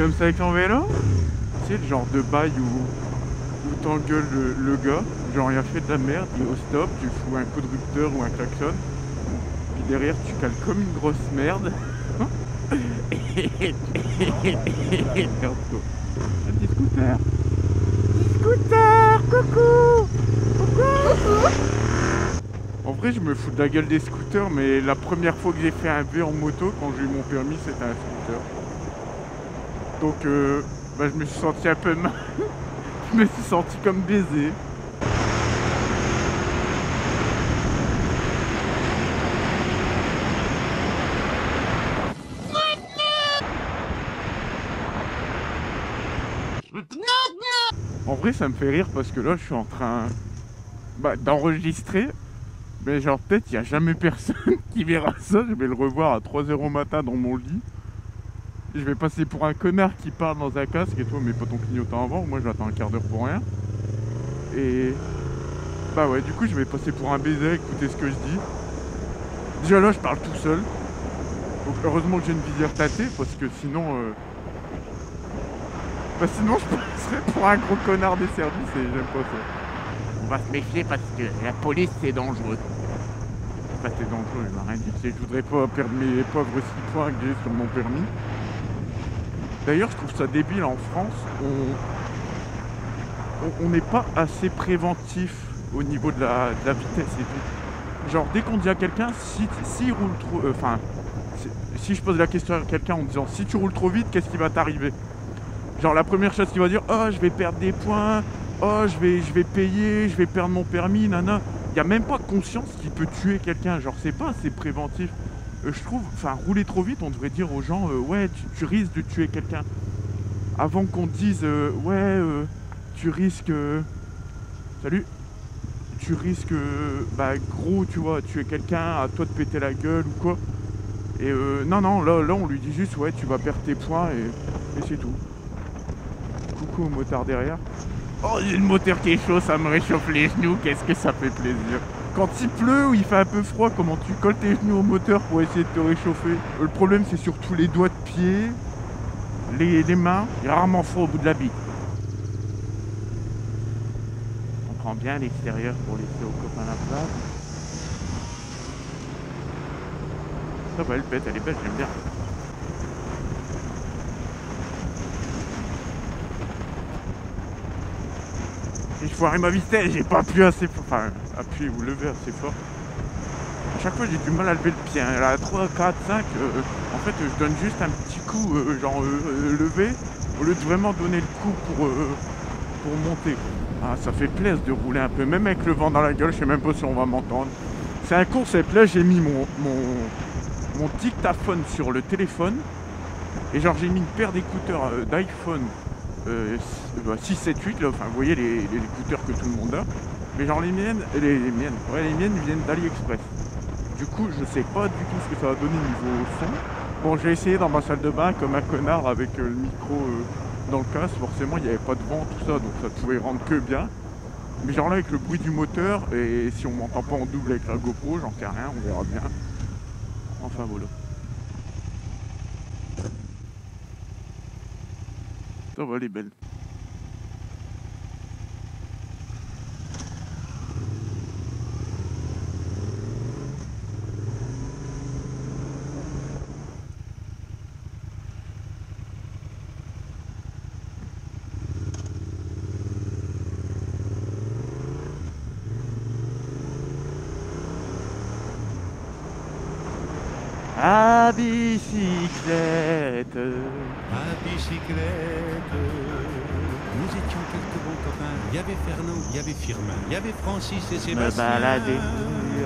comme ça avec ton vélo? Tu sais, le genre de bail où t'engueules le gars, genre il a fait de la merde, il est au stop, tu fous un coup de rupteur ou un klaxon, puis derrière tu cales comme une grosse merde. Merde quoi. Un petit scooter. Petit scooter, coucou. Coucou. En vrai je me fous de la gueule des scooters, mais la première fois que j'ai fait un V en moto, quand j'ai eu mon permis, c'était un scooter. Donc bah, je me suis senti un peu mal. Je me suis senti comme baisé. En vrai ça me fait rire parce que là je suis en train d'enregistrer. Mais genre peut-être il n'y a jamais personne qui verra ça. Je vais le revoir à 3h au matin dans mon lit. Je vais passer pour un connard qui parle dans un casque et toi mets pas ton clignotant avant. Moi j'attends un quart d'heure pour rien. Et bah ouais, du coup je vais passer pour un baiser à écouter ce que je dis. Déjà là je parle tout seul. Donc heureusement que j'ai une visière tâtée parce que sinon bah sinon je passerais pour un gros connard des services et j'aime pas ça. On va se méfier parce que la police c'est dangereux. Enfin c'est dangereux, il m'a rien dit. Je voudrais pas perdre mes pauvres 6 points que j'ai sur mon permis. D'ailleurs je trouve ça débile en France, on n'est pas assez préventif au niveau de la vitesse et tout. Genre dès qu'on dit à quelqu'un si roule trop, si je pose la question à quelqu'un en disant si tu roules trop vite, qu'est-ce qui va t'arriver? Genre la première chose qu'il va dire, oh je vais perdre des points, oh je vais payer, je vais perdre mon permis, nana. Il n'y a même pas conscience qu'il peut tuer quelqu'un, genre c'est pas assez préventif. Je trouve, enfin rouler trop vite, on devrait dire aux gens, ouais tu risques de tuer quelqu'un. Avant qu'on dise, ouais tu risques, salut, tu risques, bah gros tu vois, tuer quelqu'un, à toi de péter la gueule ou quoi. Et non, là on lui dit juste, ouais tu vas perdre tes points et c'est tout. Coucou au motard derrière. Oh, j'ai le moteur qui est chaud, ça me réchauffe les genoux, qu'est-ce que ça fait plaisir. Quand il pleut ou il fait un peu froid, comment tu colles tes genoux au moteur pour essayer de te réchauffer? Le problème c'est surtout les doigts de pied, les mains, il y a rarement froid au bout de la bite. On prend bien l'extérieur pour laisser aux copains la place. Ça va, elle est belle, j'aime bien. J'ai foiré ma vitesse, j'ai pas appuyé assez fort, enfin appuyer ou lever assez fort. À chaque fois j'ai du mal à lever le pied, hein. À 3, 4, 5, en fait je donne juste un petit coup, lever, au lieu de vraiment donner le coup pour monter. Ah, ça fait plaisir de rouler un peu, même avec le vent dans la gueule, je sais même pas si on va m'entendre. C'est un concept, là j'ai mis mon dictaphone sur le téléphone, et genre j'ai mis une paire d'écouteurs d'iPhone 6, 7, 8 là, enfin vous voyez les écouteurs que tout le monde a, mais genre les miennes viennent d'AliExpress. Du coup je sais pas du tout ce que ça va donner niveau son. Bon j'ai essayé dans ma salle de bain comme un connard avec le micro dans le casque, forcément il n'y avait pas de vent tout ça, donc ça pouvait rendre que bien. Mais genre là avec le bruit du moteur, et si on m'entend pas en double avec la GoPro, j'en sais rien, on verra bien. Enfin voilà. Ça va, elle est belle. À bicyclette. À bicyclette, nous étions quelques bons copains. Il y avait Fernand, il y avait Firmin, il y avait Francis et Me Sébastien. balader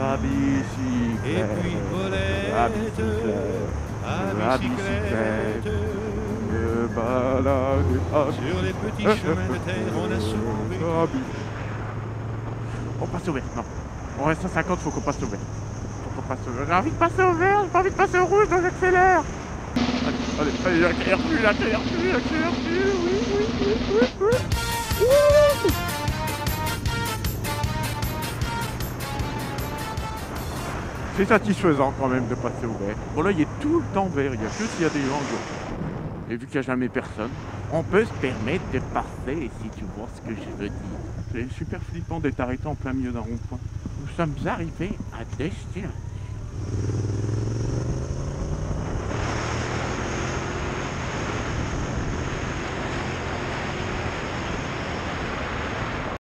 à bicyclette. Et puis Paulette, à bicyclette. à bicyclette. Me balader à Sur les petits chemins de terre, on a sauvé. On passe au vert, non. On reste à 50, faut qu'on passe au vert. J'ai envie de passer au vert, j'ai pas envie de passer au rouge, donc j'accélère. Allez, accélère plus, oui. C'est satisfaisant quand même de passer au vert. Bon là il est tout le temps vert, il y a que s'il y a des angles. Et vu qu'il n'y a jamais personne, on peut se permettre de passer, si tu vois ce que je veux dire. C'est super flippant d'être arrêté en plein milieu d'un rond-point. Nous sommes arrivés à destination.